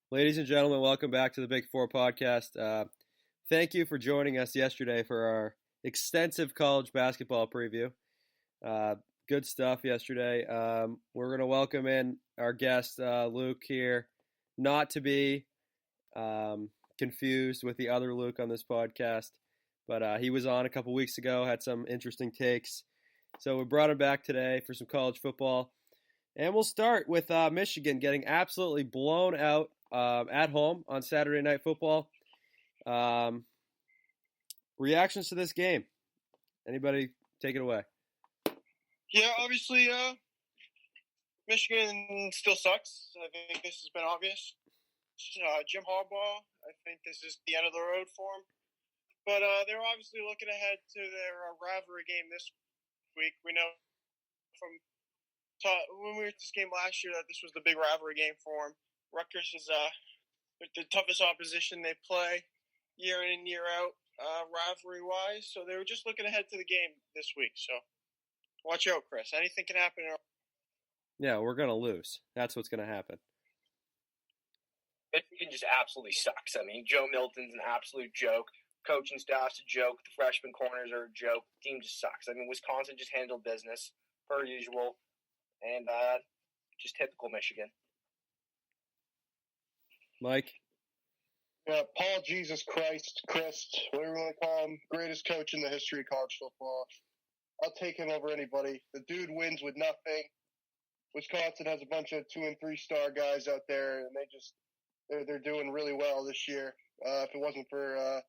Ladies and gentlemen, welcome back to the Big Four podcast. Thank you for joining us yesterday for our extensive college basketball preview. Good stuff yesterday. We're going to welcome in our guest, Luke, here, not to be confused with the other Luke on this podcast, but he was on a couple weeks ago, had some interesting takes. So we brought him back today for some college football. And we'll start with Michigan getting absolutely blown out at home on Saturday Night Football. Reactions to this game? Anybody take it away? Yeah, obviously, Michigan still sucks. I think this has been obvious. Jim Harbaugh, I think this is the end of the road for him. But they're obviously looking ahead to their rivalry game this week. We know from when we were at this game last year that this was the big rivalry game for them. Rutgers is the toughest opposition they play year in and year out, rivalry-wise. So they were just looking ahead to the game this week. So watch out, Chris. Anything can happen. Yeah, we're going to lose. That's what's going to happen. Michigan just absolutely sucks. I mean, Joe Milton's an absolute joke. Coaching staff's a joke. The freshman corners are a joke. The team just sucks. I mean, Wisconsin just handled business, per usual. And just typical Michigan. Mike? Yeah, Paul Jesus Christ, whatever you want to call him, greatest coach in the history of college football. I'll take him over anybody. The dude wins with nothing. Wisconsin has a bunch of 2- and 3-star guys out there, and they're doing really well this year. If it wasn't for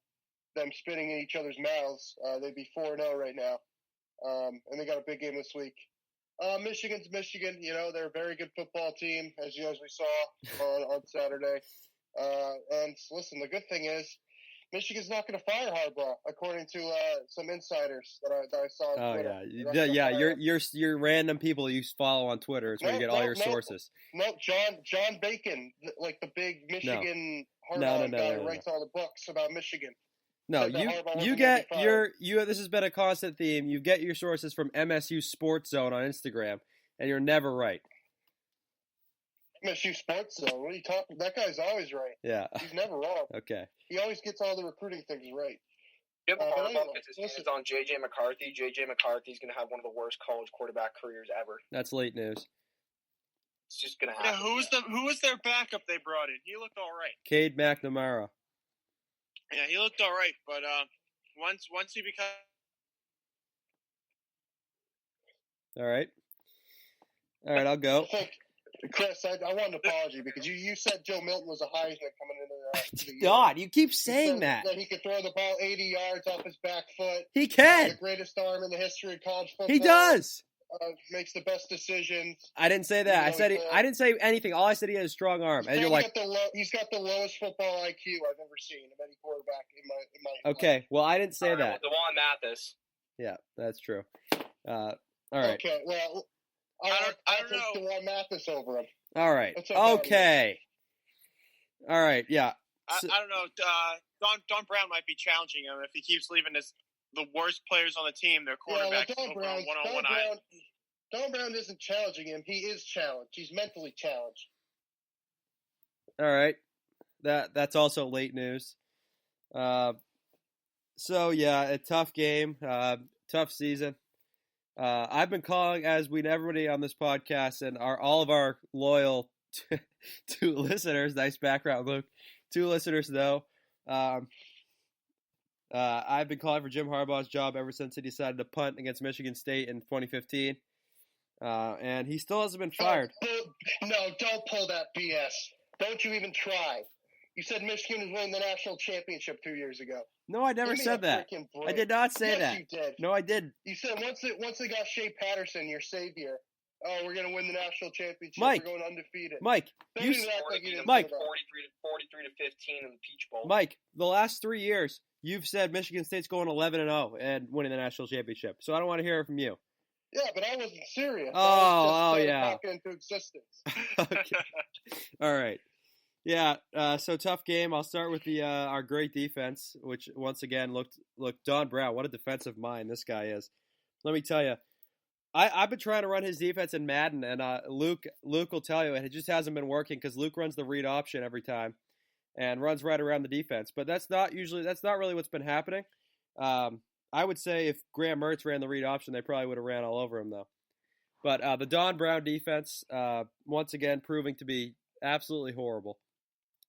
them spitting in each other's mouths, they'd be 4-0 right now. And they got a big game this week. Michigan's Michigan. You know, they're a very good football team, as we saw on Saturday. And listen, the good thing is Michigan's not going to fire Harbaugh, according to some insiders that I saw on Twitter. Oh yeah, your random people you follow on Twitter is where you get all your sources. No, John Bacon, like the big Michigan Harbaugh guy who writes all the books about Michigan. No, you get this has been a constant theme. You get your sources from MSU Sports Zone on Instagram, and you're never right. MSU Sports Zone? What are you talking? That guy's always right. Yeah. He's never wrong. Okay. He always gets all the recruiting things right. Jim Harbaugh gets his hands on J.J. McCarthy. J.J. McCarthy's going to have one of the worst college quarterback careers ever. That's late news. It's just going to happen. Yeah, who was their backup they brought in? He looked all right. Cade McNamara. Yeah, he looked all right, but once he becomes... All right, I'll go. Chris, I want an apology because you said Joe Milton was a Heisman coming into the God, you keep saying that he could throw the ball 80 yards off his back foot. He can. The greatest arm in the history of college football. He does. Makes the best decisions. I didn't say that. I didn't say anything. All I said he had a strong arm. And you're like, he's got the lowest football IQ I've ever seen of any quarterback in my okay, life. well, I didn't say that. DeJuan Mathis. Yeah, that's true. All right. Okay, well, I don't know. DeJuan Mathis over him. All right. Okay. All right. Yeah. I don't know. Don Brown might be challenging him if he keeps leaving the worst players on the team, their quarterbacks one-on-one. Don Brown isn't challenging him. He is challenged. He's mentally challenged. All right. That's also late news. So, yeah, a tough game, tough season. I've been calling, as everybody on this podcast and all of our loyal two listeners, nice background, Luke, 2 listeners know, I've been calling for Jim Harbaugh's job ever since he decided to punt against Michigan State in 2015. And he still hasn't been fired. No, don't pull that BS. Don't you even try. You said Michigan was winning the national championship 2 years ago. No, I never said that. I did not say that. Yes, you did. No, I did. You said once they got Shea Patterson, your savior, we're going to win the national championship. Mike, we're going undefeated. Mike, you said 43 to 15 in the Peach Bowl. Mike, the last 3 years, you've said Michigan State's going 11-0 and winning the national championship. So I don't want to hear it from you. Yeah, but I wasn't serious. Oh, yeah. Talking into existence. Okay. All right. Yeah, so tough game. I'll start with our great defense, which once again looked Don Brown. What a defensive mind this guy is. Let me tell you, I've been trying to run his defense in Madden, and Luke will tell you it just hasn't been working because Luke runs the read option every time and runs right around the defense. But that's not really what's been happening. I would say if Graham Mertz ran the read option, they probably would have ran all over him though. But the Don Brown defense, once again, proving to be absolutely horrible.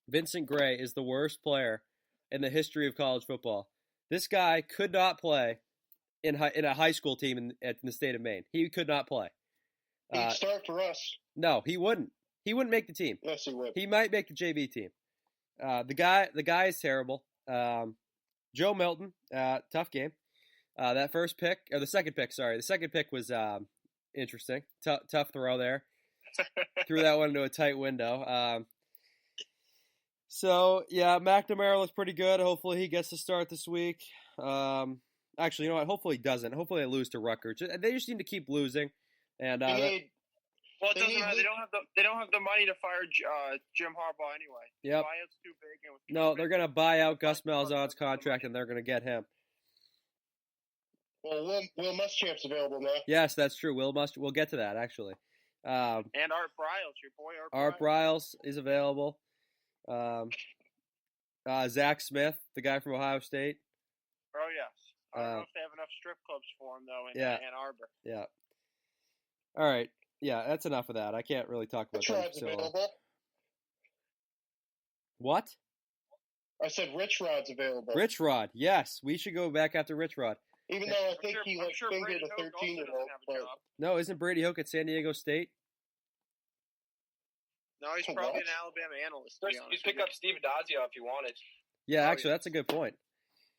Vincent Gray is the worst player in the history of college football. This guy could not play in a high school team in the state of Maine. He could not play. He'd start for us. No, he wouldn't. He wouldn't make the team. Yes, he would. He might make the JV team. The guy is terrible. Joe Milton, tough game. That first pick, or the second pick, sorry. The second pick was interesting. Tough throw there. Threw that one into a tight window. So, yeah, McNamara looks pretty good. Hopefully he gets to start this week. Actually, you know what? Hopefully he doesn't. Hopefully they lose to Rutgers. They just need to keep losing. And well, it doesn't matter. They don't have the money to fire Jim Harbaugh anyway. Yep. Buyout's too big. No, they're going to buy out Gus Malzahn's contract, and they're going to get him. Well, Will Muschamp's available now. Yes, that's true. We'll get to that, actually. And Art Briles, your boy Art Briles is available. Zach Smith, the guy from Ohio State. Oh, yes. I don't know if they have enough strip clubs for him, though, in Ann Arbor. Yeah. All right. Yeah, that's enough of that. I can't really talk about that. Rich Rod's available. What? I said Rich Rod's available. Rich Rod, yes. We should go back after Rich Rod. Even though I think he fingered a 13-year-old. No, isn't Brady Hoke at San Diego State? No, he's probably an Alabama analyst. You'd pick up Steve Adazio if you wanted. Yeah, actually, that's a good point.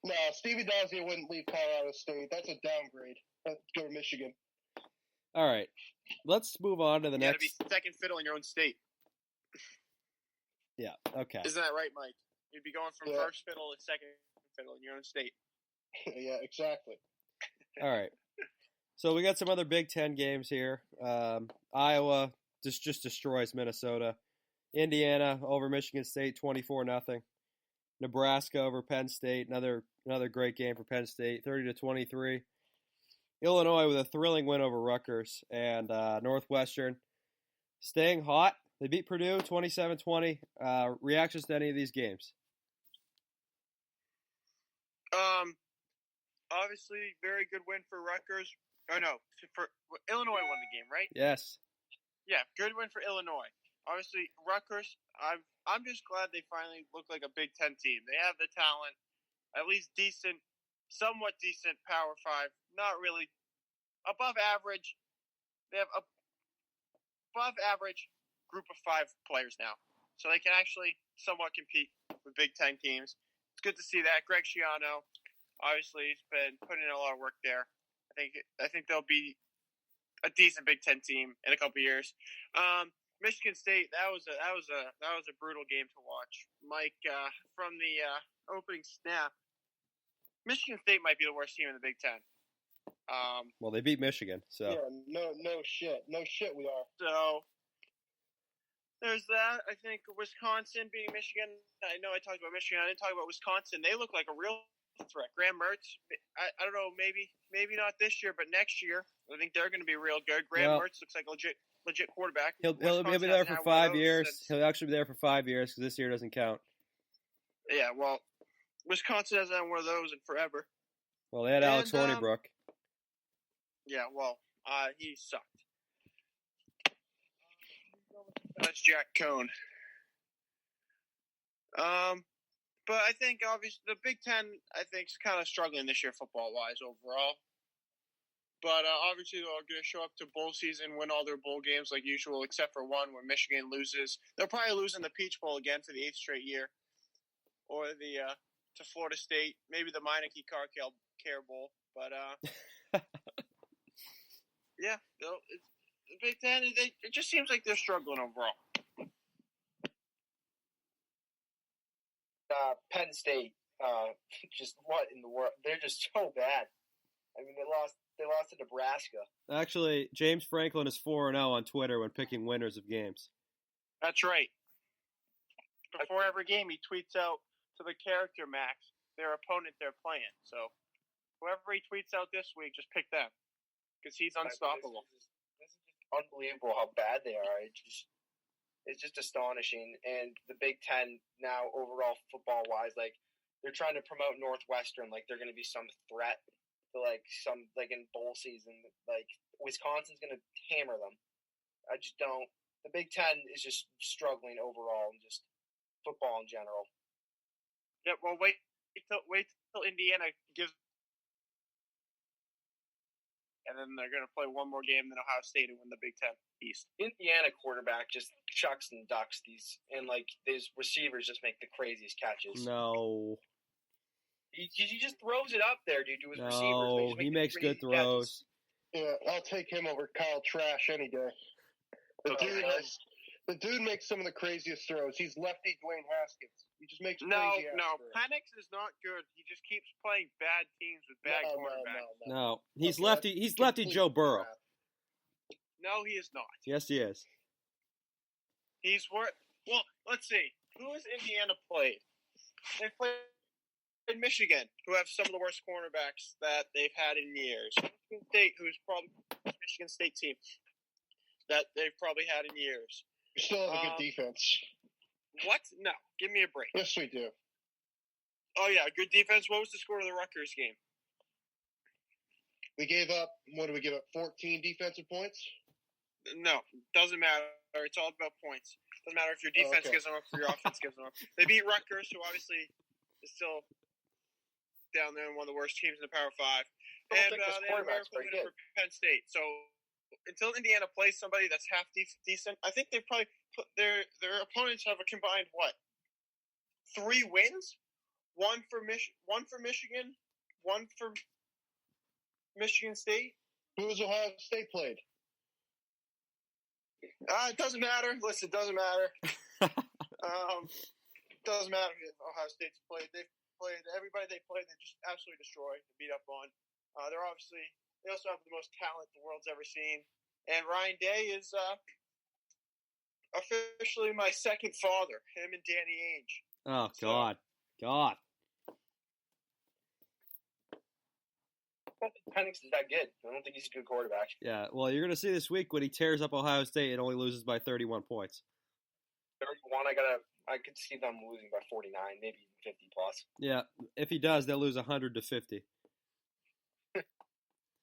No, Stevie Adazio wouldn't leave Colorado State. That's a downgrade. Let's go to Michigan. All right. Let's move on to the next. You got to be second fiddle in your own state. Yeah, okay. Isn't that right, Mike? You'd be going from first fiddle to second fiddle in your own state. Yeah, exactly. All right. So we got some other Big Ten games here. Iowa just destroys Minnesota. Indiana over Michigan State, 24-0. Nebraska over Penn State, another great game for Penn State, 30-23. Illinois with a thrilling win over Rutgers, and Northwestern staying hot. They beat Purdue 27-20. Reactions to any of these games? Obviously, very good win for Rutgers. Oh no, for Illinois won the game, right? Yes. Yeah, good win for Illinois. Obviously, Rutgers. I'm just glad they finally look like a Big Ten team. They have the talent, at least decent, somewhat decent Power 5. Not really above average. They have a above average group of 5 players now, so they can actually somewhat compete with Big Ten teams. It's good to see that. Greg Schiano, obviously, he's been putting in a lot of work there. I think they'll be a decent Big Ten team in a couple years. Michigan State, that was a brutal game to watch. Mike, from the opening snap, Michigan State might be the worst team in the Big Ten. Well, they beat Michigan, so yeah, no shit we are. So there's that. I think Wisconsin beating Michigan. I know I talked about Michigan. I didn't talk about Wisconsin. They look like a real threat. Graham Mertz, I don't know, maybe not this year, but next year, I think they're going to be real good. Graham Mertz looks like a legit quarterback. He'll be there for 5 years. He'll actually be there for 5 years because this year doesn't count. Yeah, well, Wisconsin hasn't had one of those in forever. Well, they had Alex Hornibrook. Yeah, well, he sucked. That's Jack Cohn. But I think, obviously, the Big Ten, I think, is kind of struggling this year football-wise overall. But obviously, they're going to show up to bowl season, win all their bowl games like usual, except for one where Michigan loses. They'll probably lose in the Peach Bowl again for the 8th straight year. Or to Florida State, maybe the Meineke Car Care Bowl. But, yeah, the Big Ten, it just seems like they're struggling overall. Penn State, just what in the world? They're just so bad. I mean, they lost to Nebraska. Actually, James Franklin is 4-0 on Twitter when picking winners of games. That's right. Before every game, he tweets out to the character max their opponent they're playing. So whoever he tweets out this week, just pick them. because he's unstoppable. This is just unbelievable how bad they are. It's just astonishing. And the Big Ten now, overall football wise, like they're trying to promote Northwestern like they're going to be some threat to like in bowl season. Like Wisconsin's going to hammer them. I just don't. The Big Ten is just struggling overall, and just football in general. Yeah, well, wait till Indiana gives, and then they're going to play one more game than Ohio State and win the Big Ten East. Indiana quarterback just chucks and ducks and these receivers just make the craziest catches. No. He just throws it up there, dude, to his receivers. No, he makes good throws. Yeah, I'll take him over Kyle Trash any day. The dude makes some of the craziest throws. He's lefty Dwayne Haskins. He just makes crazy throws. Penix is not good. He just keeps playing bad teams with bad quarterbacks. No, he's lefty. He's lefty Joe Burrow. No, he is not. Yes, he is. He's worth. Well, let's see. Who has Indiana played? They played Michigan, who have some of the worst cornerbacks that they've had in years. Michigan State, who's probably the Michigan State team that they've probably had in years. We still have a good defense. What? No. Give me a break. Yes, we do. Oh, yeah, good defense. What was the score of the Rutgers game? We gave up, what did we give up, 14 defensive points? No, doesn't matter. It's all about points. Doesn't matter if your defense gives them up or your offense gives them up. They beat Rutgers, who obviously is still down there and one of the worst teams in the Power 5. And they had a miracle win for Penn State. So until Indiana plays somebody that's half decent, I think they've probably put their opponents have a combined, 3 wins? One for Michigan, one for Michigan State. Who has Ohio State played? It doesn't matter. Listen, it doesn't matter. Doesn't matter who Ohio State's played. They've played everybody they played. They just absolutely destroyed, beat up on. They also have the most talent the world's ever seen. And Ryan Day is officially my second father. Him and Danny Ainge. Oh God. I don't think Penix is that good. I don't think he's a good quarterback. Yeah, well, you're going to see this week when he tears up Ohio State and only loses by 31 points. 31, I could see them losing by 49, maybe 50 plus. Yeah, if he does, they'll lose 100 to 50.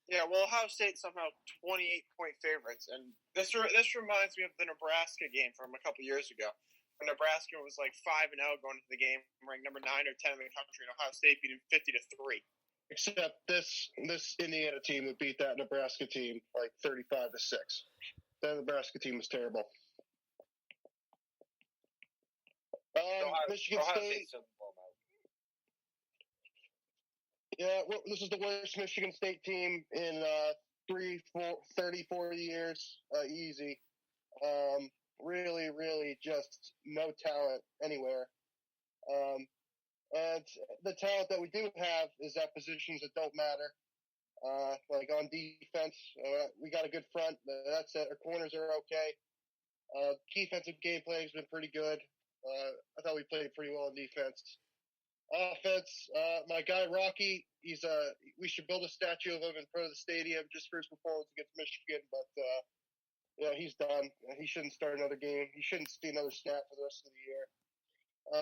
Yeah, well, Ohio State somehow 28-point favorites, and this reminds me of the Nebraska game from a couple years ago. When Nebraska was like 5-0 going into the game, ranked number 9 or 10 in the country, and Ohio State beat them 50-3. Except this Indiana team would beat that Nebraska team like 35-6. That Nebraska team was terrible. Michigan State. Yeah, well, this is the worst Michigan State team in 34 years. Easy. Really, really just no talent anywhere. And the talent that we do have is at positions that don't matter. Like on defense, we got a good front. That's it. Our corners are okay. Defensive game play has been pretty good. I thought we played pretty well on defense. Offense, my guy Rocky, we should build a statue of him in front of the stadium just for his performance against Michigan. But yeah, he's done. He shouldn't start another game. He shouldn't see another snap for the rest of the year.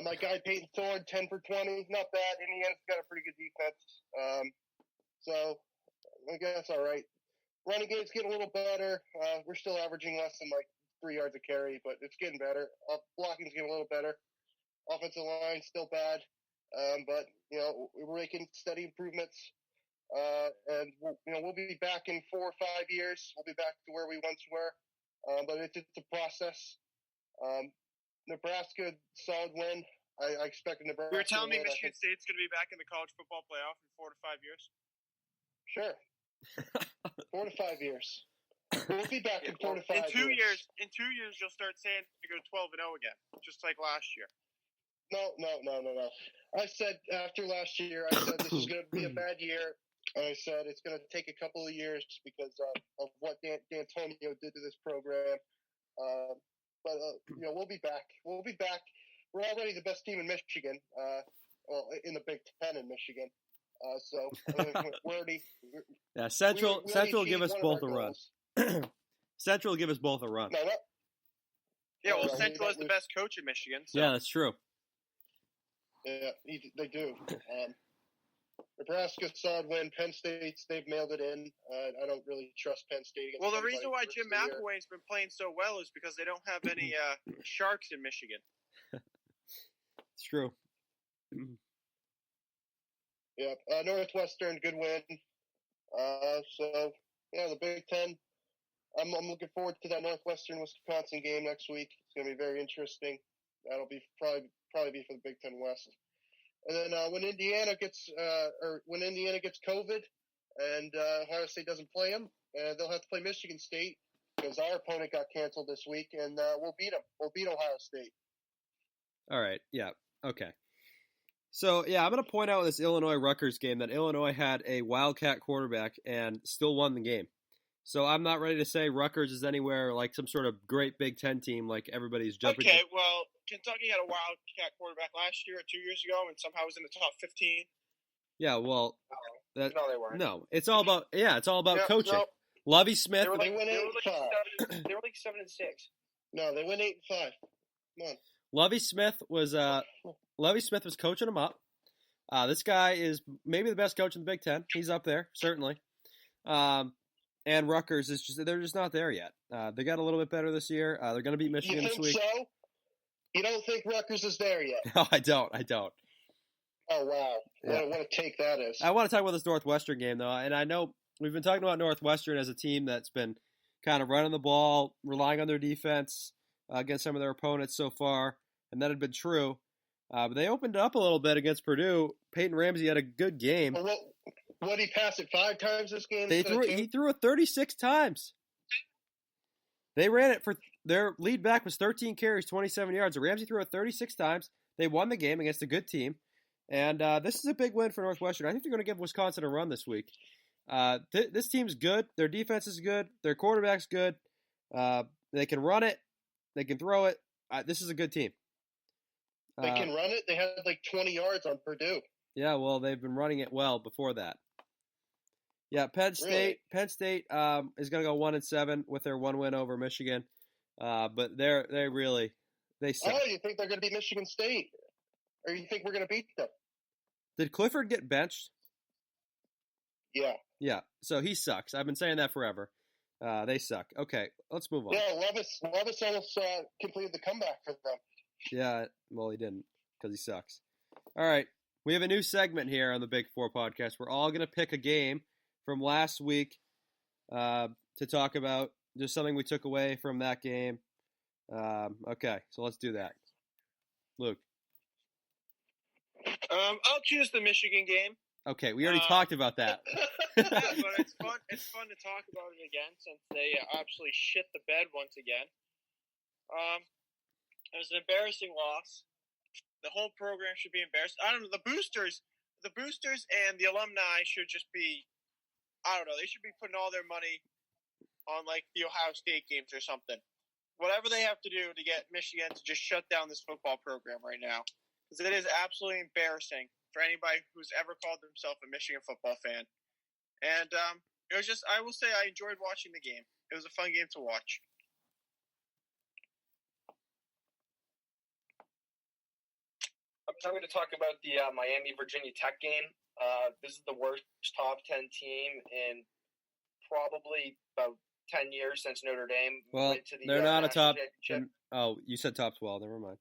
My guy Peyton Thorne, 10 for 20, not bad. Indiana's got a pretty good defense, so I guess all right. Running game's getting a little better. We're still averaging less than like 3 yards a carry, but it's getting better. Blocking's getting a little better. Offensive line still bad, but we're making steady improvements. And we'll be back in 4 or 5 years. We'll be back to where we once were, but it's a process. Nebraska, solid win. I expected Nebraska. You were telling me Michigan State's going to be back in the college football playoff in 4 to 5 years? Sure. 4 to 5 years. We'll be back in 4 to 5 years. In 2 years, you'll start saying to go 12-0 again, just like last year. No. I said after last year, this is going to be a bad year. And I said it's going to take a couple of years because of what D'Antonio did to this program. But we'll be back. We'll be back. We're already the best team in Michigan. In the Big Ten in Michigan. So we're already. Yeah, Central we Central will already give us achieved both a one of our run. goals. Central will give us both a run. No, that, Yeah, well, I mean, Central that is the was- best coach in Michigan. So. Yeah, that's true. Yeah, they do. Nebraska solid win. Penn State's they've mailed it in. I don't really trust Penn State. Against Well, the anybody reason why the Jim rest of the year. McElwain's been playing so well is because they don't have any sharks in Michigan. It's true. Yeah, Northwestern, good win. So yeah, the Big Ten. I'm looking forward to that Northwestern Wisconsin game next week. It's gonna be very interesting. That'll be probably be for the Big Ten West. And then when Indiana gets COVID and Ohio State doesn't play them, they'll have to play Michigan State because our opponent got canceled this week, and we'll beat them. We'll beat Ohio State. All right. Yeah. Okay. So, yeah, I'm going to point out this Illinois-Rutgers game that Illinois had a Wildcat quarterback and still won the game. So I'm not ready to say Rutgers is anywhere like some sort of great Big Ten team like everybody's jumping. Okay, well, Kentucky had a Wildcat quarterback last year or 2 years ago and somehow was in the top 15. Yeah, well, No, they weren't. no, it's all about coaching. No, Lovie Smith. They were They like, went they were 8-5. like 7 and 6. no, they went 8-5. Come on. Lovie Smith was coaching them up. This guy is maybe the best coach in the Big Ten. He's up there, certainly. And Rutgers they're just not there yet. They got a little bit better this year. They're going to beat Michigan You this think week. so? You don't think Rutgers is there yet? No, I don't. Oh wow! Yeah. What a take that is. I want to talk about this Northwestern game though, and I know we've been talking about Northwestern as a team that's been kind of running the ball, relying on their defense against some of their opponents so far, and that had been true. But they opened it up a little bit against Purdue. Peyton Ramsey had a good game. Well, what he passed it 5 times this game? He threw it 36 times. They ran it for their lead back was 13 carries, 27 yards. Ramsey threw it 36 times. They won the game against a good team. And this is a big win for Northwestern. I think they're going to give Wisconsin a run this week. This team's good. Their defense is good. Their quarterback's good. They can run it. They can throw it. This is a good team. They can run it. They had like 20 yards on Purdue. Yeah, well, they've been running it well before that. Yeah, Penn State. Really? Penn State is going to go 1-7 with their one win over Michigan, but they suck. Oh, you think they're going to beat Michigan State, or you think we're going to beat them? Did Clifford get benched? Yeah. Yeah, so he sucks. I've been saying that forever. They suck. Okay, let's move on. Yeah, Levis almost completed the comeback for them. Yeah, well, he didn't because he sucks. All right, we have a new segment here on the Big Four podcast. We're all going to pick a game from last week to talk about, just something we took away from that game. Okay, so let's do that. Luke. I'll choose the Michigan game. Okay, we already talked about that. Yeah, but it's fun. It's fun to talk about it again since they absolutely shit the bed once again. It was an embarrassing loss. The whole program should be embarrassed. I don't know. The boosters and the alumni should just be. I don't know. They should be putting all their money on like the Ohio State games or something. Whatever they have to do to get Michigan to just shut down this football program right now, because it is absolutely embarrassing for anybody who's ever called themselves a Michigan football fan. And it was just, I will say, I enjoyed watching the game. It was a fun game to watch. I'm going to talk about the Miami-Virginia Tech game. This is the worst top 10 team in probably about 10 years since Notre Dame Well, went to the they're not a national top. championship. Oh, you said top 12. Never mind.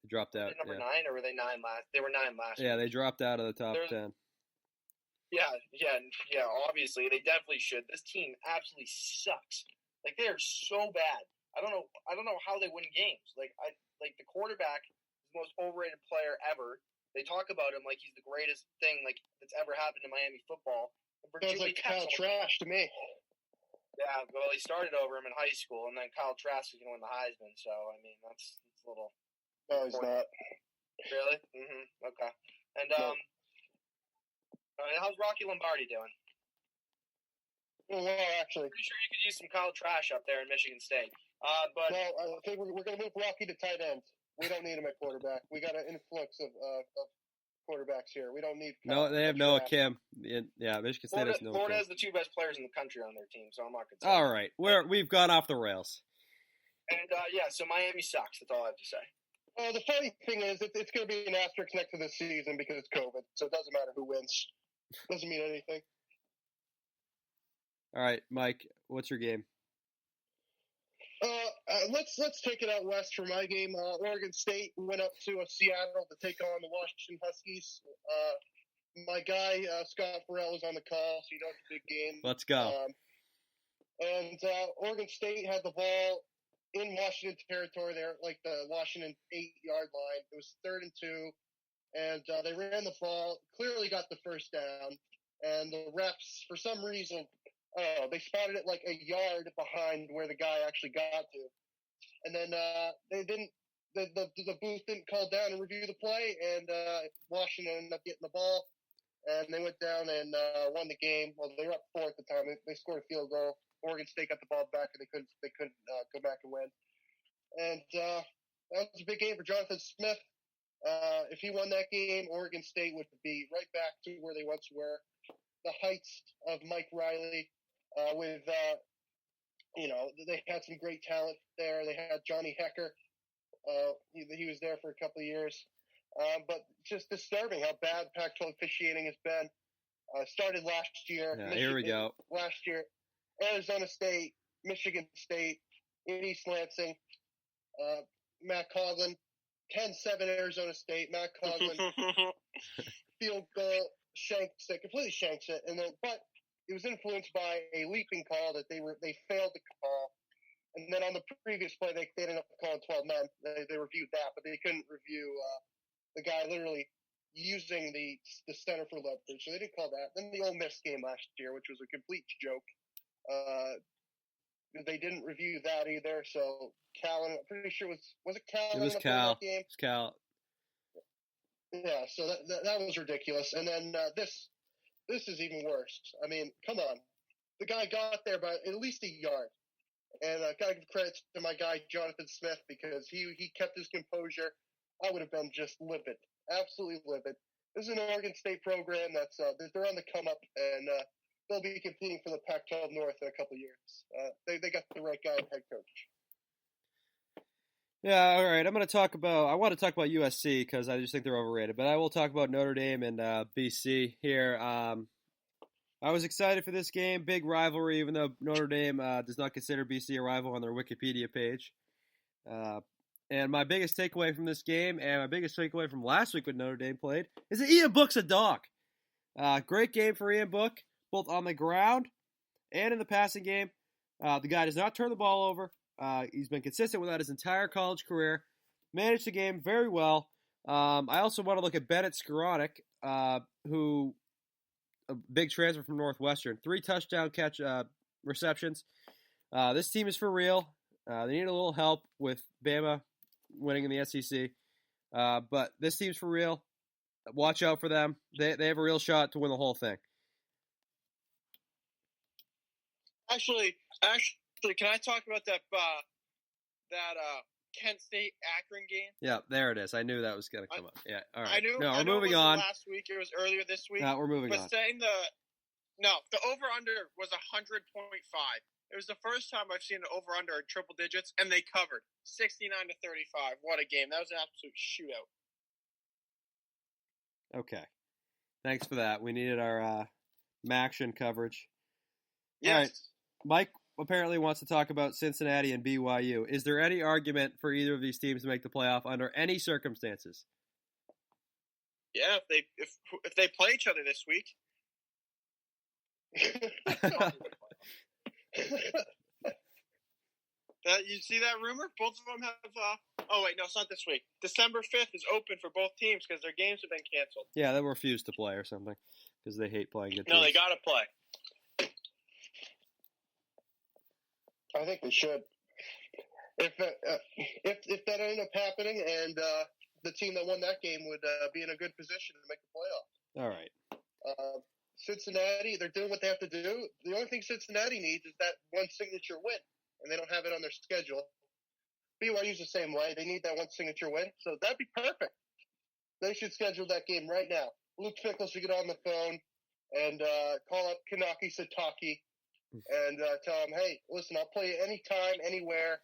They dropped out. Number Yeah. 9, or were they 9 last? They were 9 last year. Yeah, they dropped out of the top There's- 10. Yeah. Obviously, they definitely should. This team absolutely sucks. Like, they are so bad. I don't know how they win games. Like the quarterback is the most overrated player ever. They talk about him like he's the greatest thing like that's ever happened to Miami football. Sounds like Kyle Trask to me. Yeah, well, he started over him in high school, and then Kyle Trask is going to win the Heisman. So, I mean, that's a little. No, he's not. Really? Mm-hmm. Okay. And No. how's Rocky Lombardi doing? Well, actually, Pretty sure you could use some Kyle Trash up there in Michigan State. But well, I think we're going to move Rocky to tight end. We don't need him at quarterback. We got an influx of quarterbacks here. We don't need. No, they have Noah Kim. Yeah, Michigan State has Noah Florida Kim. has the two best players in the country on their team, so I'm not concerned. All right, we've gone off the rails. And so Miami sucks. That's all I have to say. Well, the funny thing is, it's going to be an asterisk next to this season because it's COVID, so it doesn't matter who wins. Doesn't mean anything. All right, Mike, what's your game? Let's take it out west for my game. Oregon State went up to Seattle to take on the Washington Huskies. My guy Scott Farrell was on the call, so you know it's a big game. Let's go. And Oregon State had the ball in Washington territory there, like the Washington 8-yard line. It was 3rd and 2, and they ran the ball, clearly got the first down, and the refs, for some reason, they spotted it like a yard behind where the guy actually got to. And then they didn't, the booth didn't call down and review the play, and Washington ended up getting the ball, and they went down and won the game. Well, they were up 4 at the time. They scored a field goal. Oregon State got the ball back, and they couldn't go back and win. And that was a big game for Jonathan Smith. If he won that game, Oregon State would be right back to where they once were. The heights of Mike Riley, they had some great talent there. They had Johnny Hecker. He was there for a couple of years. But just disturbing how bad Pac-12 officiating has been. Started last year. Yeah, here we go. Last year, Arizona State, Michigan State, in East Lansing, Matt Coughlin, 10-7 Arizona State. Matt Coughlin, field goal, completely shanks it. But it was influenced by a leaping call that they failed to call. And then on the previous play, they ended up calling 12 men. They reviewed that, but they couldn't review the guy literally using the center for leverage. So they didn't call that. Then the Ole Miss game last year, which was a complete joke. They didn't review that either. So Cal, I'm pretty sure was it Cal? It was Cal. It was Cal. Yeah, so that was ridiculous. And then this is even worse. I mean, come on. The guy got there by at least a yard. And I got to give credit to my guy, Jonathan Smith, because he kept his composure. I would have been just livid. Absolutely livid. This is an Oregon State program they're on the come up, and they'll be competing for the Pac-12 North in a couple of years. They got the right guy head coach. Yeah, all right. I want to talk about USC because I just think they're overrated. But I will talk about Notre Dame and BC here. I was excited for this game. Big rivalry, even though Notre Dame does not consider BC a rival on their Wikipedia page. And my biggest takeaway from this game, and my biggest takeaway from last week when Notre Dame played, is that Ian Book's a dog. Great game for Ian Book, both on the ground and in the passing game. The guy does not turn the ball over. He's been consistent with that his entire college career. Managed the game very well. I also want to look at Bennett Skowronek, who a big transfer from Northwestern. 3 touchdown catch receptions. This team is for real. They need a little help with Bama winning in the SEC. But this team's for real. Watch out for them. They have a real shot to win the whole thing. Actually, can I talk about that Kent State Akron game? Yeah, there it is. I knew that was going to come up. Yeah, all right. I knew. No, we're moving on. Last week, it was earlier this week. No, we're moving on. But saying the over/under was 100.5. It was the first time I've seen an over/under in triple digits, and they covered 69-35. What a game! That was an absolute shootout. Okay, thanks for that. We needed our Maction coverage. Yes. All right. Mike apparently wants to talk about Cincinnati and BYU. Is there any argument for either of these teams to make the playoff under any circumstances? Yeah, if they play each other this week. You see that rumor? Both of them have. Oh wait, no, it's not this week. December 5th is open for both teams because their games have been canceled. Yeah, they refuse to play or something because they hate playing good teams. No, they gotta play. I think we should. If that ended up happening, and the team that won that game would be in a good position to make the playoff. All right. Cincinnati, they're doing what they have to do. The only thing Cincinnati needs is that one signature win, and they don't have it on their schedule. BYU's the same way. They need that one signature win, so that'd be perfect. They should schedule that game right now. Luke Fickle should get on the phone and call up Kanaki Sataki and tell him, hey, listen, I'll play you anytime, anywhere.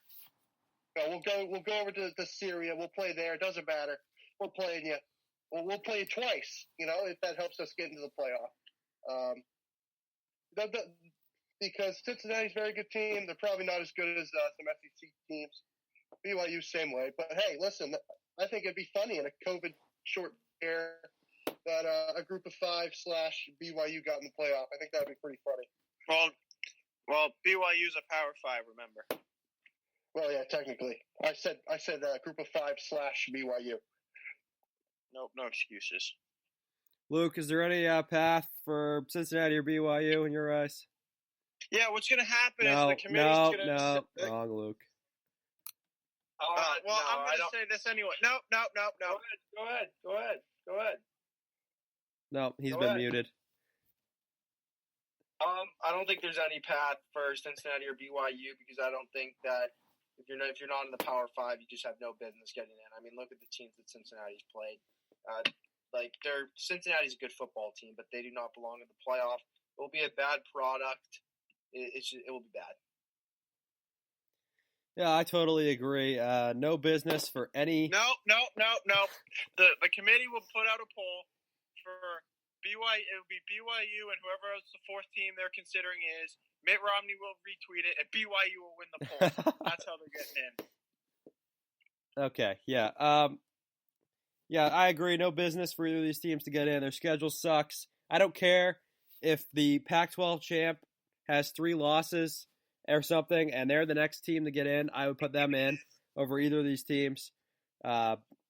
We'll go over to Syria. We'll play there. It doesn't matter. We're playing you. We'll play you twice, if that helps us get into the playoff. Because Cincinnati's a very good team. They're probably not as good as some SEC teams. BYU, same way. But, hey, listen, I think it'd be funny in a COVID short year that a group of 5 / BYU got in the playoff. I think that'd be pretty funny. Well, BYU's a Power 5, remember? Well, yeah, technically. I said group of 5 / BYU. Nope, no excuses. Luke, is there any path for Cincinnati or BYU in your eyes? Yeah, what's going to happen is the committee's going to... No, wrong, Luke. I'm going to say this anyway. No. Go ahead. No, he's been muted. I don't think there's any path for Cincinnati or BYU because I don't think that if you're not in the Power 5, you just have no business getting in. I mean, look at the teams that Cincinnati's played. Cincinnati's a good football team, but they do not belong in the playoff. It will be a bad product. It will be bad. Yeah, I totally agree. No business for any. No. The committee will put out a poll for BYU. It will be BYU and whoever else the 4th team they're considering is. Mitt Romney will retweet it, and BYU will win the poll. That's how they're getting in. Okay, yeah. Yeah, I agree. No business for either of these teams to get in. Their schedule sucks. I don't care if the Pac-12 champ has 3 losses or something, and they're the next team to get in. I would put them in over either of these teams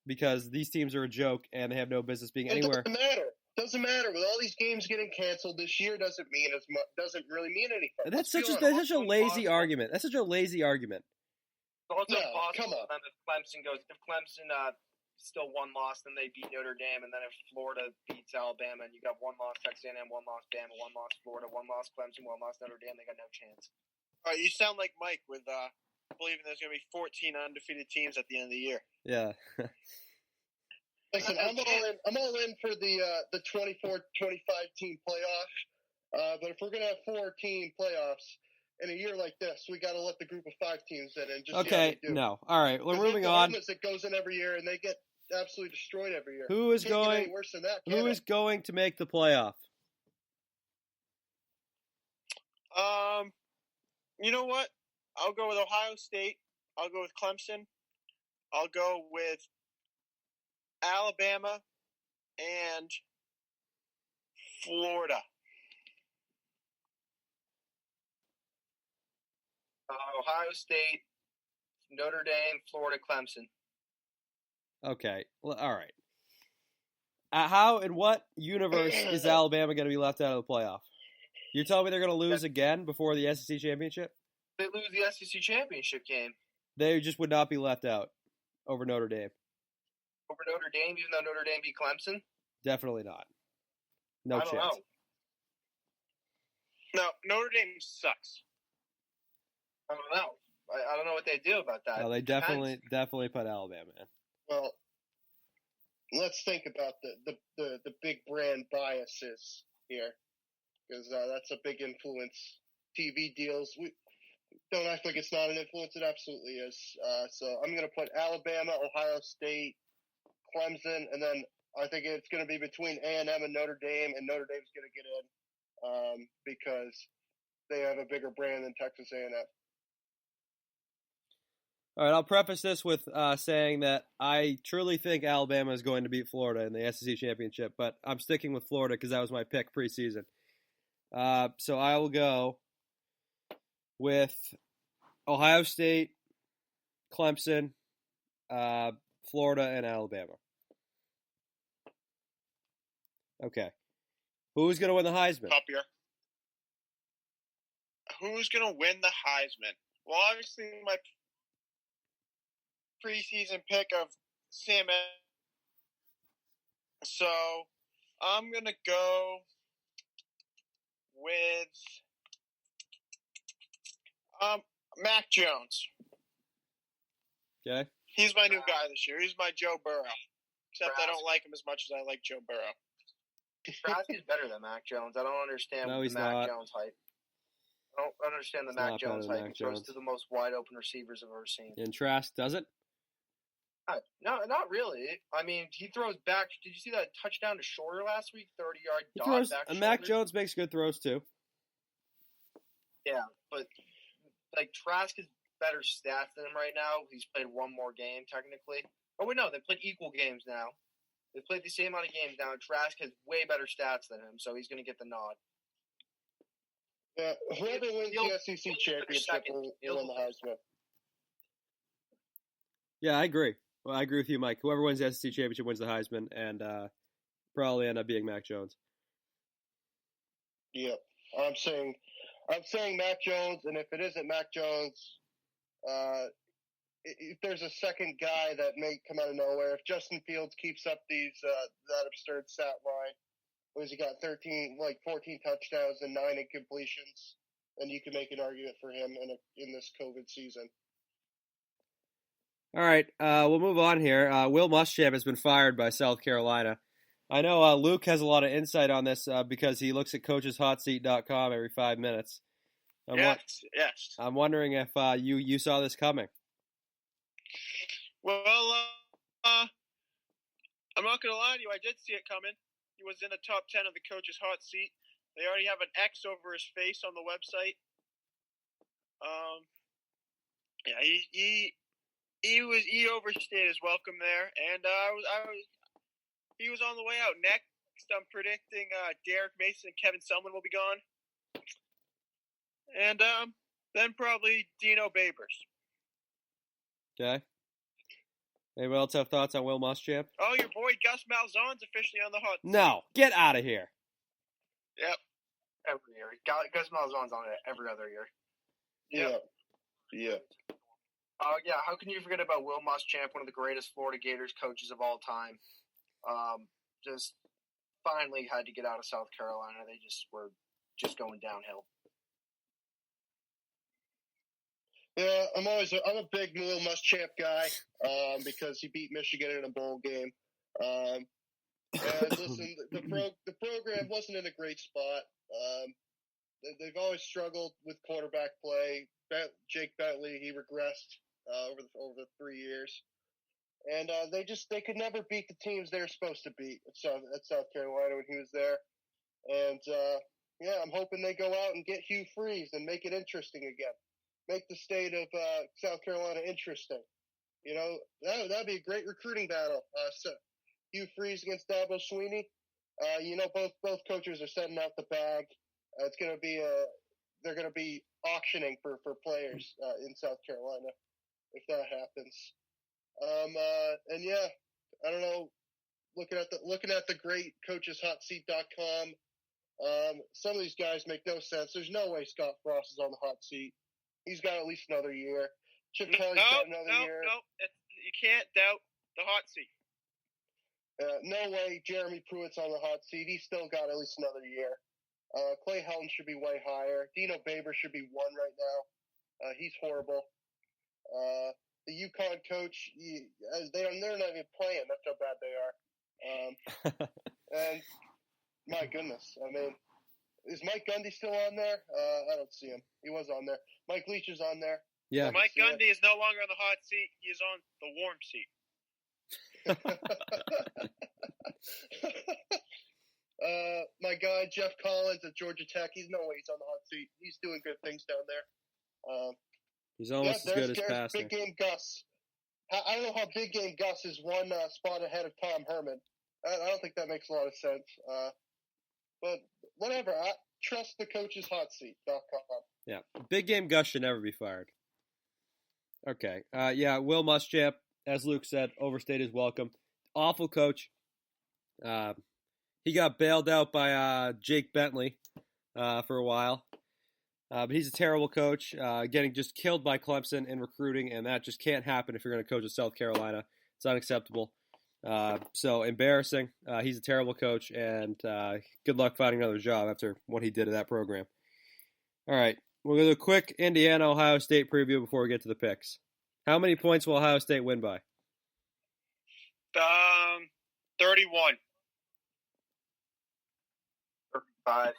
because these teams are a joke, and they have no business being anywhere. It doesn't matter. With all these games getting canceled this year, doesn't really mean anything. That's such a lazy argument. That's such a lazy argument. It's also come on. If Clemson still one loss, then they beat Notre Dame, and then if Florida beats Alabama, and you got 1 loss Texas A&M, 1 loss Bama, 1 loss Florida, 1 loss Clemson, 1 loss Notre Dame, they got no chance. All right, you sound like Mike with believing there's going to be 14 undefeated teams at the end of the year. Yeah. Listen, I'm all in for the 24-25 team playoff. But if we're gonna have 4-team playoffs in a year like this, we got to let the group of 5 teams in and just see how they do. No. All right, we're moving on. It goes in every year, and they get absolutely destroyed every year. Who is Can't get any worse than that? Who is going to make the playoff? You know what? I'll go with Ohio State. I'll go with Clemson. I'll go with Alabama and Florida. Ohio State, Notre Dame, Florida, Clemson. Okay. Well, all right. How in what universe is Alabama going to be left out of the playoff? You're telling me they're going to lose again before the SEC championship? They lose the SEC championship game. They just would not be left out over Notre Dame. Over Notre Dame, even though Notre Dame beat Clemson? Definitely not. No chance. I don't know. No, Notre Dame sucks. I don't know. I don't know what they do about that. No, they definitely put Alabama in. Well, let's think about the big brand biases here, because that's a big influence. TV deals. We don't act like it's not an influence. It absolutely is. So I'm going to put Alabama, Ohio State, Clemson, and then I think it's going to be between A&M and Notre Dame, and Notre Dame's going to get in because they have a bigger brand than Texas A&M. All right, I'll preface this with saying that I truly think Alabama is going to beat Florida in the SEC championship, but I'm sticking with Florida because that was my pick preseason. So I will go with Ohio State, Clemson, Florida, and Alabama. Okay. Who's going to win the Heisman? Copier. Who's going to win the Heisman? Well, obviously, my preseason pick of Sam. So I'm going to go with Mac Jones. Okay. He's my new guy this year. He's my Joe Burrow. except I don't like him as much as I like Joe Burrow. Trask is better than Mac Jones. I don't understand No, he's the Mac not. Jones hype. I don't understand the He's Mac not better Jones than hype. Mac He throws Jones. to the most wide open receivers I've ever seen. And Trask does it? No, not really. I mean, he throws back. Did you see that touchdown to Shorter last week? 30-yard He dot throws. back Mac shoulder? Jones makes good throws too. Yeah, but like Trask has better stats than him right now. He's played one more game technically. Oh wait, no, they played equal games now. They played the same amount of games now. Trask has way better stats than him, so he's going to get the nod. Yeah, whoever wins the SEC championship will win the Heisman. Yeah, I agree. Well, I agree with you, Mike. Whoever wins the SEC championship wins the Heisman, and probably end up being Mac Jones. Yep, I'm saying Mac Jones, and if it isn't Mac Jones, if there's a second guy that may come out of nowhere, if Justin Fields keeps up that absurd stat line, what has he got? 14 touchdowns and 9 incompletions, then you can make an argument for him in this COVID season. All right, we'll move on here. Will Muschamp has been fired by South Carolina. I know Luke has a lot of insight on this because he looks at coacheshotseat.com every 5 minutes. Yes. I'm wondering if you saw this coming. Well, I'm not going to lie to you. I did see it coming. He was in the top 10 of the coach's hot seat. They already have an X over his face on the website. Yeah, he overstayed his welcome there, and he was on the way out. Next, I'm predicting Derek Mason and Kevin Selman will be gone, and then probably Dino Babers. Okay. Anyone else have thoughts on Will Muschamp? Oh, your boy Gus Malzahn's officially on the hot seat. No, get out of here. Yep. Every year. Gus Malzahn's on it every other year. Yeah. Yeah, how can you forget about Will Muschamp, one of the greatest Florida Gators coaches of all time? Just finally had to get out of South Carolina. They just were just going downhill. Yeah, I'm a big Will Muschamp guy because he beat Michigan in a bowl game. And listen, the program wasn't in a great spot. They've always struggled with quarterback play. Jake Bentley, he regressed over the 3 years, and they could never beat the teams they were supposed to beat at South Carolina when he was there. And I'm hoping they go out and get Hugh Freeze and make it interesting again. Make the state of South Carolina interesting. You know, that'd be a great recruiting battle. So Hugh Freeze against Dabo Swinney. Both coaches are setting out the bag. It's gonna be they're gonna be auctioning for players in South Carolina if that happens. And yeah, I don't know. Looking at the great coacheshotseat.com, some of these guys make no sense. There's no way Scott Frost is on the hot seat. He's got at least another year. Chip Kelly's got another year. No, you can't doubt the hot seat. No way Jeremy Pruitt's on the hot seat. He's still got at least another year. Clay Helton should be way higher. Dino Babers should be 1 right now. He's horrible. The UConn coach, they're not even playing. That's how bad they are. And my goodness, I mean, is Mike Gundy still on there? I don't see him. He was on there. Mike Leach is on there. Yeah. Mike Gundy is no longer on the hot seat. He is on the warm seat. My guy Jeff Collins at Georgia Tech. He's no way he's on the hot seat. He's doing good things down there. He's almost as good as passing. Big Game Gus. I don't know how Big Game Gus is 1 spot ahead of Tom Herman. I don't think that makes a lot of sense. But whatever. I trust the coacheshotseat.com. Yeah, Big Game Gus should never be fired. Okay. Will Muschamp, as Luke said, overstayed his welcome. Awful coach. He got bailed out by Jake Bentley for a while. But he's a terrible coach, getting just killed by Clemson in recruiting, and that just can't happen if you're going to coach at South Carolina. It's unacceptable. So embarrassing. He's a terrible coach, and good luck finding another job after what he did to that program. All right, we'll do a quick Indiana-Ohio State preview before we get to the picks. How many points will Ohio State win by? 31. 35.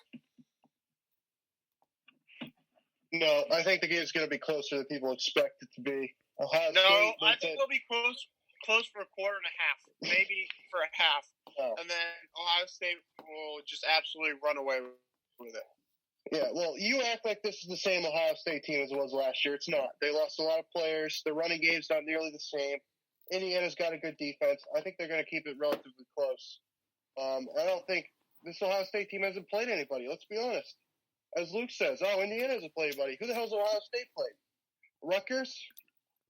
No, I think the game's going to be closer than people expect it to be. Ohio No, State, I think it'll be close for a quarter and a half, maybe for a half, and then Ohio State will just absolutely run away with it. Yeah, well, you act like this is the same Ohio State team as it was last year. It's not. They lost a lot of players. The running game's not nearly the same. Indiana's got a good defense. I think they're going to keep it relatively close. I don't think this Ohio State team hasn't played anybody. Let's be honest. As Luke says, Indiana hasn't played anybody. Who the hell's Ohio State played? Rutgers?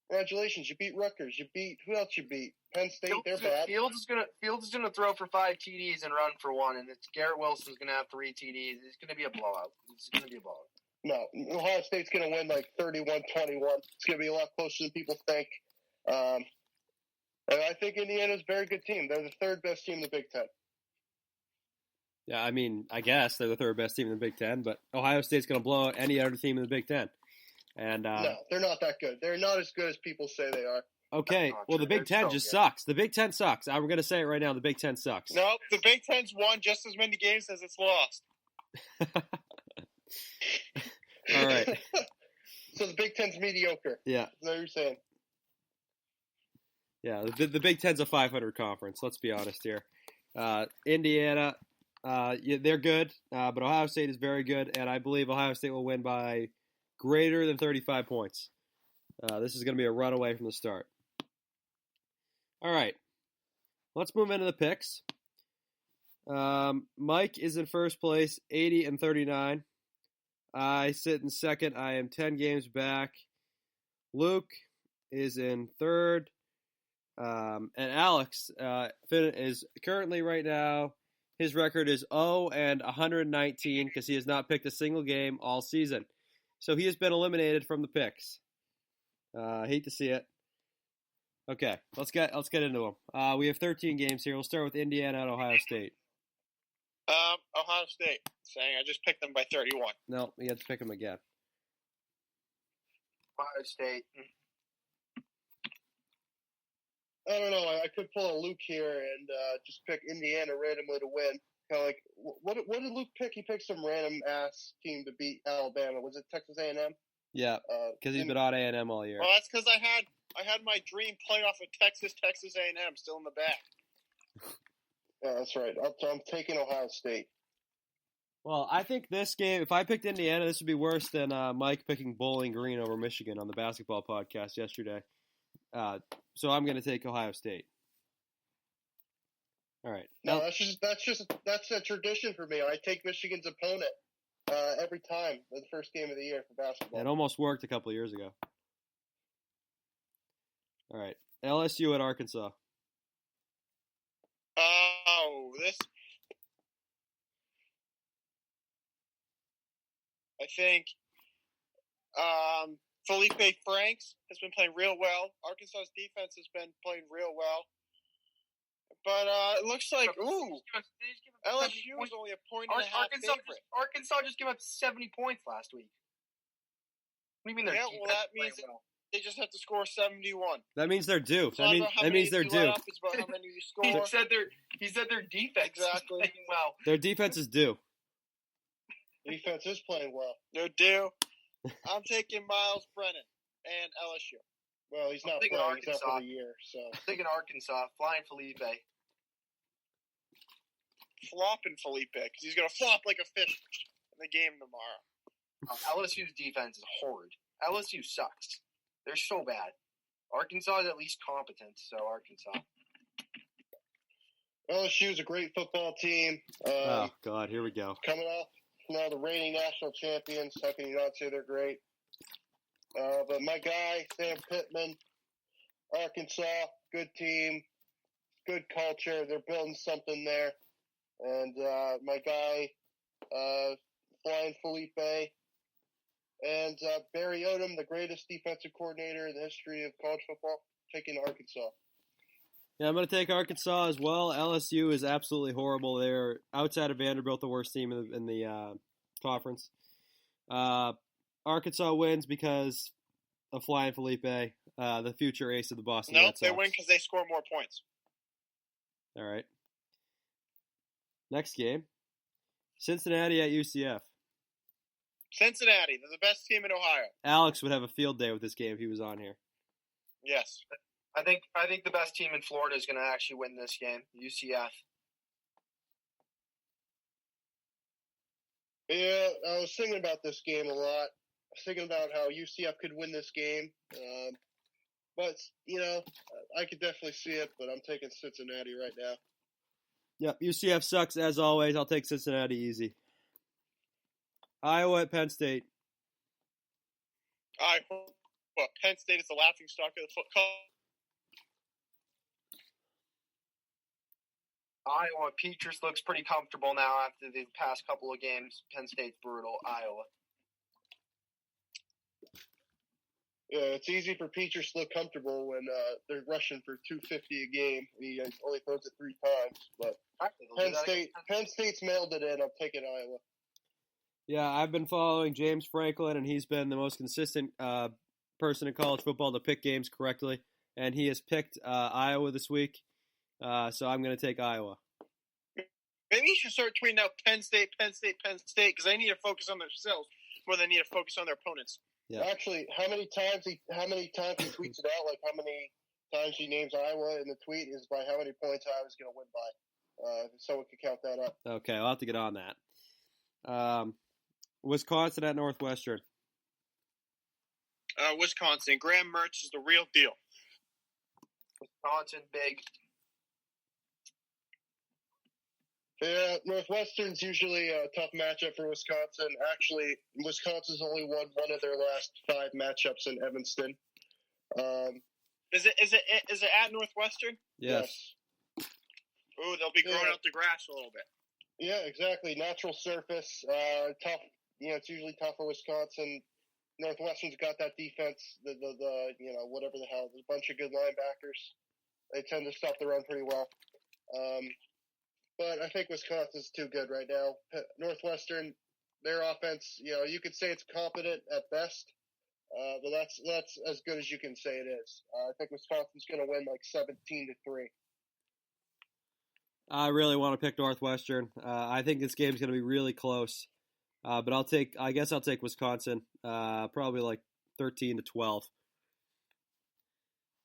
Congratulations, you beat Rutgers. You beat who else? You beat Penn State. They're bad. Fields is gonna throw for 5 TDs and run for 1, and Garrett Wilson's gonna have 3 TDs. It's gonna be a blowout. No, Ohio State's gonna win like 31-21. It's gonna be a lot closer than people think. And I think Indiana's a very good team. They're the third best team in the Big Ten. Yeah, I mean, I guess they're the third best team in the Big Ten, but Ohio State's going to blow out any other team in the Big Ten. And no, they're not that good. They're not as good as people say they are. Okay, well, the Big Ten just sucks. The Big Ten sucks. I'm going to say it right now. The Big Ten sucks. No, the Big Ten's won just as many games as it's lost. All right. So the Big Ten's mediocre. Yeah. Is that what you're saying? Yeah, the Big Ten's a 500 conference. Let's be honest here. Indiana, they're good, but Ohio State is very good, and I believe Ohio State will win by greater than 35 points. This is going to be a runaway from the start. All right, let's move into the picks. Mike is in first place, 80-39. I sit in second. I am 10 games back. Luke is in third. And Alex is currently right now, his record is 0-119 because he has not picked a single game all season. So he has been eliminated from the picks. Hate to see it. Okay, let's get into them. We have 13 games here. We'll start with Indiana and Ohio State. Ohio State. Saying I just picked them by 31. No, you have to pick them again. Ohio State. I don't know. I could pull a Luke here and just pick Indiana randomly to win. Kind of like, what did Luke pick? He picked some random ass team to beat Alabama. Was it Texas A&M? Yeah, because he's been on A&M all year. Well, that's because I had my dream playoff of Texas A&M still in the back. Yeah, that's right. I'm taking Ohio State. Well, I think this game, if I picked Indiana, this would be worse than Mike picking Bowling Green over Michigan on the basketball podcast yesterday. So I'm going to take Ohio State. All right. No, that's a tradition for me. I take Michigan's opponent every time the first game of the year for basketball. It almost worked a couple of years ago. All right. LSU at Arkansas. Oh, this. I think Felipe Franks has been playing real well. Arkansas's defense has been playing real well. But it looks like, LSU was only a point and a half favorite. Arkansas just gave up 70 points last week. What do you mean they're well, that means they just have to score 71. That means they're due. So that means they're due. It's about how many you score. He said their defense exactly. is playing well. Their defense is due. Defense is playing well. They're due. I'm taking Miles Brennan and LSU. Well, he's not playing. He's out for the year. So I'm thinking Arkansas, flying Felipe. Flopping Felipe, because he's going to flop like a fish in the game tomorrow. LSU's defense is horrid. LSU sucks. They're so bad. Arkansas is at least competent, so Arkansas. LSU is a great football team. Oh, God, here we go. Coming off the reigning national champions. How can you not say they're great? But my guy, Sam Pittman, Arkansas, good team, good culture. They're building something there. And my guy, Flying Felipe, and Barry Odom, the greatest defensive coordinator in the history of college football, taking Arkansas. Yeah, I'm going to take Arkansas as well. LSU is absolutely horrible. They're, outside of Vanderbilt, the worst team in the conference. Arkansas wins because of Flying Felipe, the future ace of the Boston Red Sox. No, they win because they score more points. All right. Next game, Cincinnati at UCF. Cincinnati, they're the best team in Ohio. Alex would have a field day with this game if he was on here. Yes. I think the best team in Florida is going to actually win this game, UCF. Yeah, I was thinking about this game a lot. I was thinking about how UCF could win this game. But, I could definitely see it, but I'm taking Cincinnati right now. Yep, UCF sucks as always. I'll take Cincinnati easy. Iowa at Penn State. Penn State is the laughingstock of the football. Iowa, Petrus looks pretty comfortable now after the past couple of games. Penn State's brutal. Iowa. Yeah, it's easy for Petrus to look comfortable when they're rushing for 250 a game and he only throws it 3 times. But Penn State's mailed it in. I'm taking Iowa. Yeah, I've been following James Franklin, and he's been the most consistent person in college football to pick games correctly, and he has picked Iowa this week, so I'm going to take Iowa. Maybe you should start tweeting out Penn State, because they need to focus on themselves more than they need to focus on their opponents. Yeah. Actually, how many times he tweets it out? Like how many times he names Iowa in the tweet is by how many points Iowa's going to win by. Someone could count that up. Okay, I'll have to get on that. Wisconsin at Northwestern. Wisconsin. Graham Mertz is the real deal. Wisconsin, big. Yeah, Northwestern's usually a tough matchup for Wisconsin. Actually, Wisconsin's only won one of their last 5 matchups in Evanston. Is it at Northwestern? Yes. Ooh, they'll be growing out the grass a little bit. Yeah, exactly. Natural surface. Tough. It's usually tough for Wisconsin. Northwestern's got that defense. The whatever the hell. There's a bunch of good linebackers. They tend to stop the run pretty well. But I think Wisconsin's too good right now. Northwestern, their offense, you could say it's competent at best, but that's as good as you can say it is. I think Wisconsin's going to win like 17-3. I really want to pick Northwestern. I think this game's going to be really close, but I guess I'll take Wisconsin, probably like 13-12. All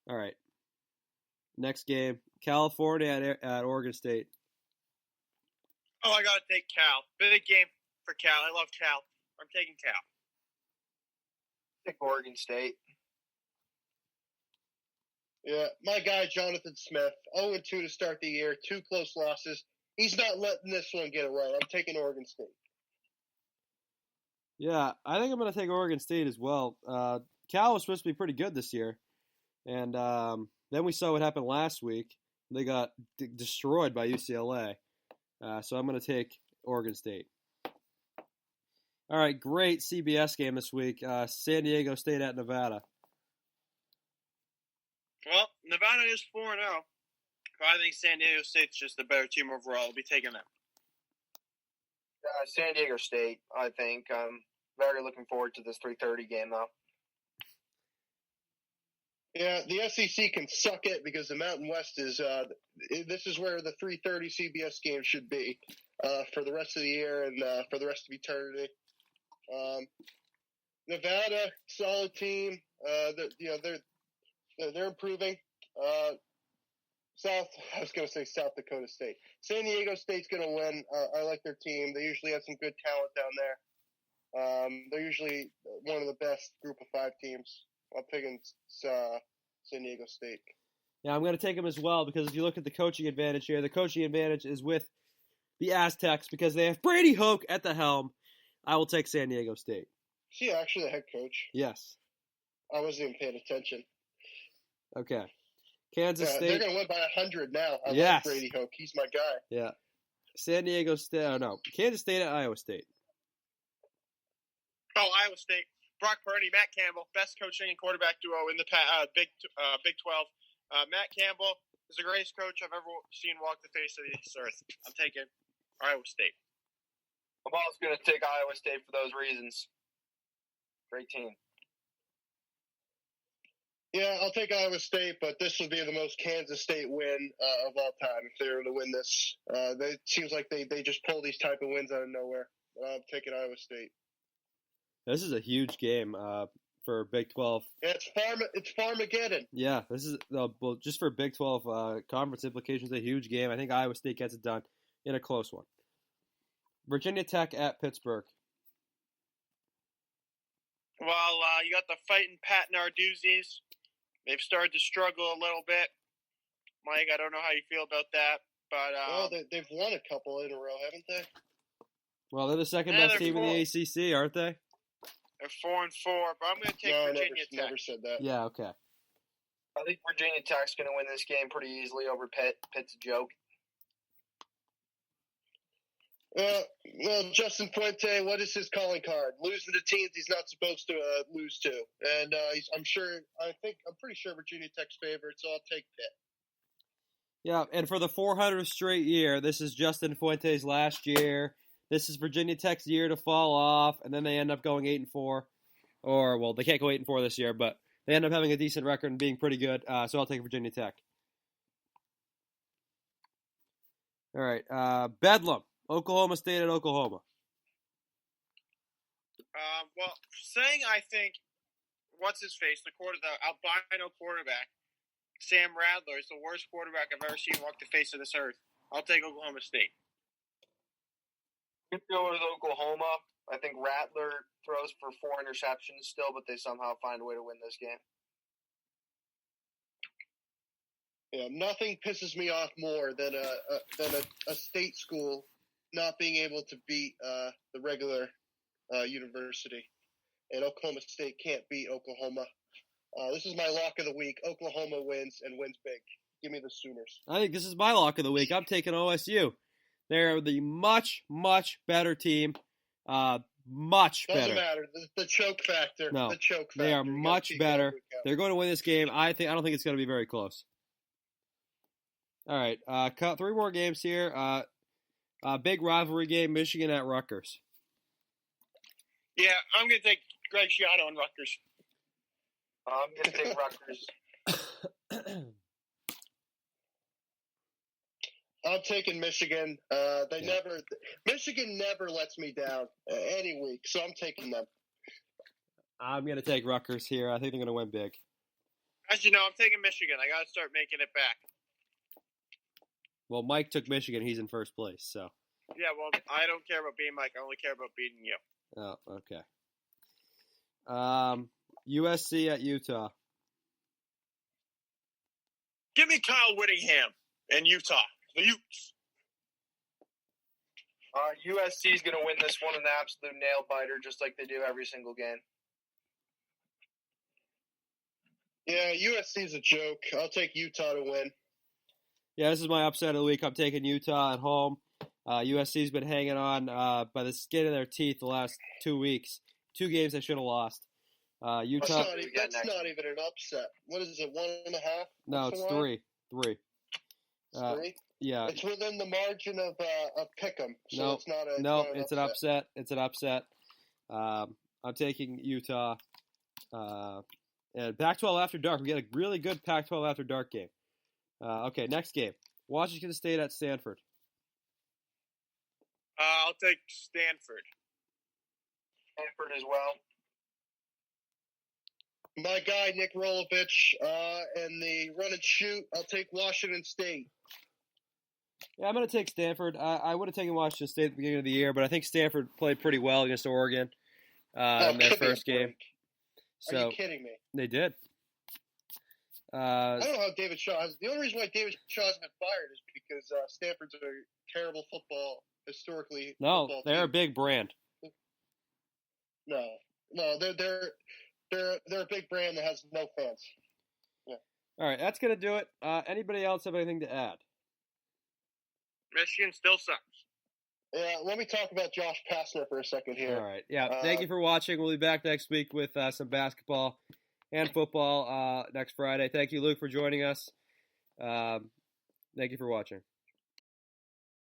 right. Next game, California at Oregon State. Oh, I got to take Cal. Big game for Cal. I love Cal. I'm taking Cal. Pick Oregon State. Yeah, my guy, Jonathan Smith, 0-2 to start the year, 2 close losses. He's not letting this one get away. I'm taking Oregon State. Yeah, I think I'm going to take Oregon State as well. Cal was supposed to be pretty good this year, and then we saw what happened last week. They got destroyed by UCLA. So I'm going to take Oregon State. All right, great CBS game this week. San Diego State at Nevada. Well, Nevada is 4-0. But I think San Diego State's just the better team overall. I'll be taking them. San Diego State, I think. I'm very looking forward to this 3:30 game, though. Yeah, the SEC can suck it because the Mountain West is this is where the 3:30 CBS game should be for the rest of the year and for the rest of eternity. Nevada, solid team. They're improving. I was going to say South Dakota State. San Diego State's going to win. I like their team. They usually have some good talent down there. They're usually one of the best group of 5 teams. I'm picking San Diego State. Yeah, I'm going to take them as well because if you look at the coaching advantage here, the coaching advantage is with the Aztecs because they have Brady Hoke at the helm. I will take San Diego State. Is he actually the head coach? Yes. I wasn't even paying attention. Okay. Kansas State. They're going to win by 100 now. I yes. love Brady Hoke. He's my guy. Yeah. San Diego State. Oh, no. Kansas State at Iowa State. Oh, Iowa State. Brock Purdy, Matt Campbell, best coaching and quarterback duo in the Big 12. Matt Campbell is the greatest coach I've ever seen walk the face of this earth. I'm taking Iowa State. I'm also going to take Iowa State for those reasons. Great team. Yeah, I'll take Iowa State, but this would be the most Kansas State win of all time if they were to win this. It seems like they just pull these type of wins out of nowhere. I'm taking Iowa State. This is a huge game for Big 12. Yeah, it's Farmageddon. Yeah, this is well, just for Big 12 conference implications, a huge game. I think Iowa State gets it done in a close one. Virginia Tech at Pittsburgh. Well, you got the fighting Pat Narduzzi's. They've started to struggle a little bit. Mike, I don't know how you feel about that, but Well, they've won a couple in a row, haven't they? Well, they're the second Yeah, best they're team in the ACC, aren't they? they're 4-4. But I'm going to take No, Virginia Tech. never said that. Yeah, okay. I think Virginia Tech's going to win this game pretty easily over Pitt. Pitt's a joke. Well, Justin Fuente, what is his calling card? Losing to teams he's not supposed to lose to, and I'm pretty sure Virginia Tech's favorite, so I'll take Pitt. Yeah, and for the 400th straight year, this is Justin Fuente's last year. This is Virginia Tech's year to fall off, and then they end up going 8-4. Or, well, they can't go 8-4 this year, but they end up having a decent record and being pretty good. So I'll take Virginia Tech. All right, Bedlam. Oklahoma State at Oklahoma. Well, saying I think, what's his face, the albino quarterback, Sam Radler, is the worst quarterback I've ever seen walk the face of this earth. I'll take Oklahoma State. I'm going with Oklahoma. I think Rattler throws for 4 interceptions still, but they somehow find a way to win this game. Yeah, nothing pisses me off more than a state school not being able to beat the regular university, and Oklahoma State can't beat Oklahoma. This is my lock of the week. Oklahoma wins and wins big. Give me the Sooners. I think this is my lock of the week. I'm taking OSU. They're the much, much better team. Much better. Doesn't matter. The choke factor. No, the choke factor. they are much better. They're going to win this game. I don't think it's going to be very close. All right, cut 3 more games here. Big rivalry game, Michigan at Rutgers. Yeah, I'm going to take Greg Schiano and Rutgers. I'm going to take Rutgers. I'm taking Michigan. Michigan never lets me down any week, so I'm taking them. I'm going to take Rutgers here. I think they're going to win big. As you know, I'm taking Michigan. I got to start making it back. Well, Mike took Michigan. He's in first place, so. Yeah, well, I don't care about being Mike. I only care about beating you. Oh, okay. USC at Utah. Give me Kyle Whittingham and Utah. The Utes. USC is going to win this one an absolute nail biter, just like they do every single game. Yeah, USC is a joke. I'll take Utah to win. Yeah, this is my upset of the week. I'm taking Utah at home. USC's been hanging on by the skin of their teeth the last 2 weeks. 2 games they should have lost. Utah. That's not even an upset. What is it, 1.5? No, it's 3. 3. 3? Yeah. It's within the margin of Pick'em, so No, it's not a. No, it's an upset. It's an upset. I'm taking Utah. And Pac-12 After Dark. We get a really good Pac-12 After Dark game. Okay, next game. Washington State at Stanford. I'll take Stanford. Stanford as well. My guy, Nick Rolovich, and the run and shoot, I'll take Washington State. Yeah, I'm going to take Stanford. I would have taken Washington State at the beginning of the year, but I think Stanford played pretty well against Oregon in their first game. So, are you kidding me? They did. I don't know how David Shaw. The only reason why David Shaw has been fired is because Stanford's a terrible historically. No, football they're team. a big brand. No, they're a big brand that has no fans. Yeah. All right, that's gonna do it. Anybody else have anything to add? Michigan still sucks. Yeah, let me talk about Josh Pastner for a second here. All right. Yeah. Thank you for watching. We'll be back next week with some basketball and football next Friday. Thank you, Luke, for joining us. Thank you for watching.